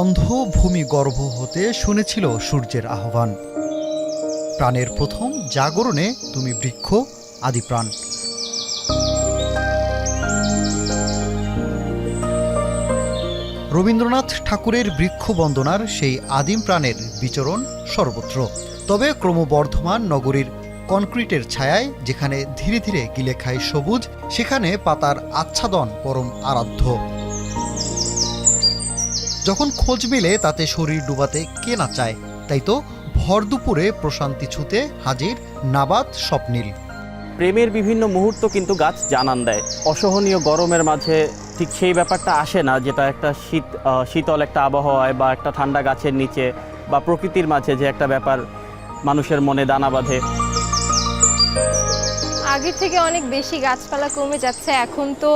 অন্ধ ভূমি গর্ভ হতে শুনেছিল সূর্যের আহ্বান। প্রাণের প্রথম জাগরণে তুমি বৃক্ষ আদিপ্রাণ। রবীন্দ্রনাথ ঠাকুরের বৃক্ষ বন্দনার সেই আদিম প্রাণের বিচরণ সর্বত্র। তবে ক্রমবর্ধমান নগরীর কনক্রিটের ছায়ায় যেখানে ধীরে ধীরে গিলে খায় সবুজ, সেখানে পাতার আচ্ছাদন পরম আরাধ্য। যখন খোঁজ মেলে তাতে শরীর ডুবাতে কে না চায়, তাই তো ভর দুপুরে প্রশান্তি ছুতে হাজির নাবাদ স্বপ্নীল। প্রেমের বিভিন্ন মুহূর্ত কিন্তু গাছ জানান দেয়। অসহনীয় গরমের মাঝে ঠিক সেই ব্যাপারটা আসে না, যেটা একটা শীতল একটা আবহাওয়ায় বা একটা ঠান্ডা গাছের নিচে বা প্রকৃতির মাঝে যে একটা ব্যাপার মানুষের মনে দানা বাঁধে। আগের থেকে অনেক বেশি গাছপালা কমে যাচ্ছে। এখন তো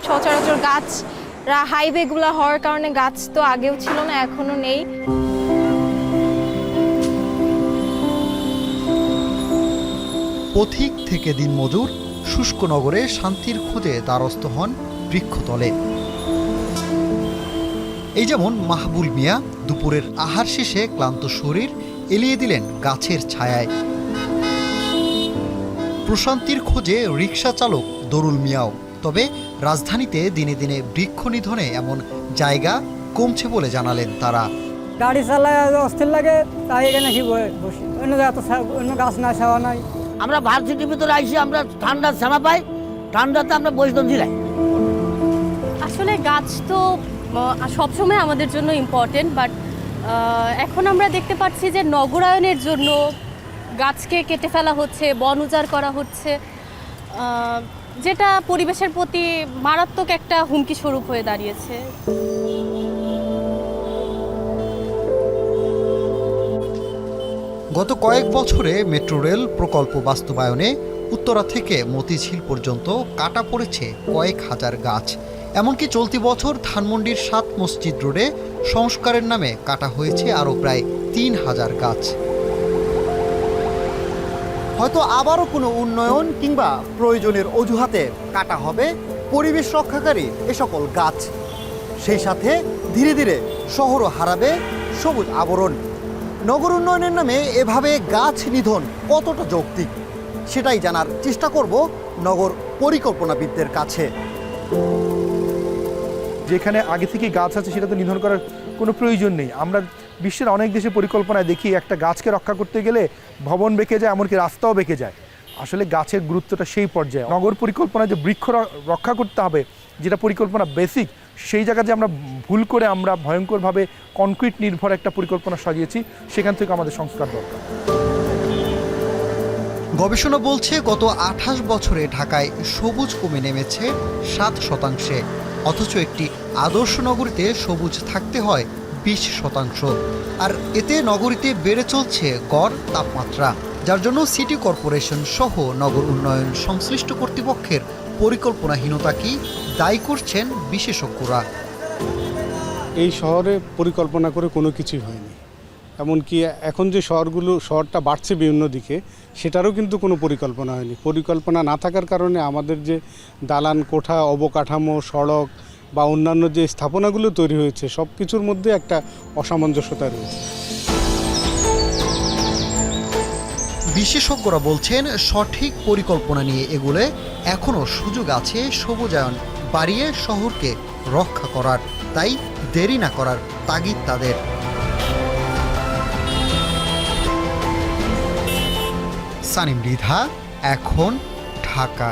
সচরাচর গাছ হাইওয়েগুলো হওয়ার কারণে গাছ তো আগেও ছিল না, এখনো নেই। পথিক থেকে দিনমজুর শুষ্ক নগরে শান্তির খোঁজে দ্বারস্থ হন বৃক্ষতলে। এই যেমন মাহবুল মিয়া দুপুরের আহার শেষে ক্লান্ত শরীর এলিয়ে দিলেন গাছের ছায়ায়। প্রশান্তির খোঁজে রিকশা চালক দরুল মিয়াও। তবে রাজধানীতে দিনে দিনে বৃক্ষ নিধনে এমন জায়গা কমছে বলে জানালেন তারা। গাড়ি চালায় অস্থির লাগে, তাই এখানে এসে বসি। অন্য গাছ না ছাওয়া নাই। আমরা ভার্সিটির ভিতরে আইসি, আমরা ঠান্ডার ছামা পাই, ঠান্ডাতে আমরা বসে জিরাই। আসলে গাছ তো সবসময় আমাদের জন্য ইম্পর্টেন্ট, বাট এখন আমরা দেখতে পাচ্ছি যে নগরায়নের জন্য গাছকে কেটে ফেলা হচ্ছে, বন উজাড় করা হচ্ছে, যেটা পরিবেশের প্রতি মারাত্মক একটা হুমকি স্বরূপ হয়ে দাঁড়িয়েছে। গত কয়েক বছরে মেট্রো রেল প্রকল্প বাস্তবায়নে উত্তরা থেকে মতিঝিল পর্যন্ত কাটা পড়েছে কয়েক হাজার গাছ। এমনকি চলতি বছর ধানমন্ডির ৭ মসজিদ রোডে সংস্কারের নামে কাটা হয়েছে আরও প্রায় ৩,০০০ গাছ। হয়তো আবারও কোনো উন্নয়ন কিংবা প্রয়োজনের অজুহাতে কাটা হবে পরিবেশ রক্ষাকারী এ সকল গাছ। সেই সাথে ধীরে ধীরে শহরও হারাবে সবুজ আবরণ। নগর উন্নয়নের নামে এভাবে গাছ নিধন কতটা যৌক্তিক, সেটাই জানার চেষ্টা করব নগর পরিকল্পনাবিদদের কাছে। যেখানে আগে থেকে গাছ আছে সেটা তো নিধন করার কোনো প্রয়োজন নেই। আমরা বিশ্বের অনেক দেশে পরিকল্পনায় দেখি একটা গাছকে রক্ষা করতে গেলে ভবন বেঁকে যায়, এমনকি রাস্তাও বেঁকে যায়। আসলে গাছের গুরুত্বটা সেই পর্যায়ে। নগর পরিকল্পনায় যে বৃক্ষ রক্ষা করতে হবে, যেটা পরিকল্পনা বেসিক, সেই জায়গায় যে আমরা ভুল করে আমরা ভয়ঙ্করভাবে কনক্রিট নির্ভর একটা পরিকল্পনা সাজিয়েছি, সেখান থেকে আমাদের সংস্কার দরকার। গবেষণা বলছে গত ২৮ বছরে ঢাকায় সবুজ কমে নেমেছে ৭%, অথচ একটি আদর্শ নগরীতে সবুজ থাকতে হয় ২০%। আর এতে নগরীতে বেড়ে চলছে গড় তাপমাত্রা, যার জন্য সিটি কর্পোরেশন সহ নগর উন্নয়ন সংশ্লিষ্ট কর্তৃপক্ষের পরিকল্পনাহীনতাকেই দায়ী করছেন বিশেষজ্ঞরা। এই শহরে পরিকল্পনা করে কোনো কিছুই হয়নি। এমনকি এখন যে শহরটা বাড়ছে বিভিন্ন দিকে, সেটারও কিন্তু কোনো পরিকল্পনা হয়নি। পরিকল্পনা না থাকার কারণে আমাদের যে দালান কোঠা, অবকাঠামো, সড়ক বা অন্যান্য যে স্থাপনাগুলো তৈরি হয়েছে, সব কিছুর মধ্যে একটা অসামঞ্জস্যতা রয়েছে। বিশেষজ্ঞরা বলছেন সঠিক পরিকল্পনা নিয়ে এগুলো এখনও সুযোগ আছে সবুজায়ন বাড়িয়ে শহরকে রক্ষা করার। তাই দেরি না করার তাগিদ তাদের। সানিম রিধা, এখন, ঢাকা।